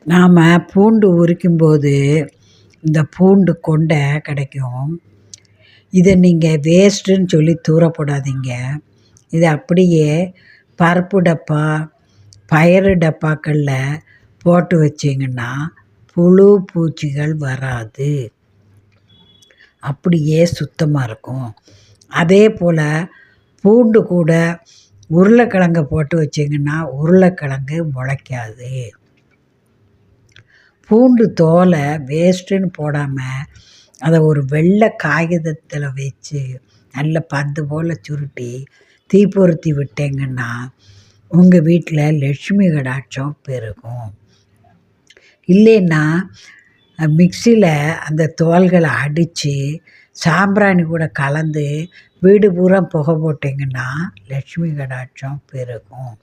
நாம் பூண்டு உரிக்கும்போது இந்த பூண்டு கொண்டை கிடைக்கும். இதை நீங்கள் வேஸ்ட்டுன்னு சொல்லி தூர போடாதீங்க. இதை அப்படியே பருப்பு டப்பா, பயறு டப்பாக்களில் போட்டு வச்சிங்கன்னா புழு பூச்சிகள் வராது, அப்படியே சுத்தமாக இருக்கும். அதே போல் பூண்டு கூட உருளைக்கிழங்கு போட்டு வச்சிங்கன்னா உருளைக்கிழங்கு முளைக்காது. பூண்டு தோலை வேஸ்ட்டுன்னு போடாமல் அதை ஒரு வெள்ளை காகிதத்தில் வச்சு நல்ல பந்து போல் சுருட்டி தீப்பொருத்தி விட்டீங்கன்னா உங்கள் வீட்டில் லட்சுமி கடாட்சம் பெருகும். இல்லைன்னா மிக்சியில் அந்த தோல்களை அடித்து சாம்பிராணி கூட கலந்து வீடு பூரா புகை போட்டிங்கன்னா லட்சுமி கடாட்சம் பெருகும்.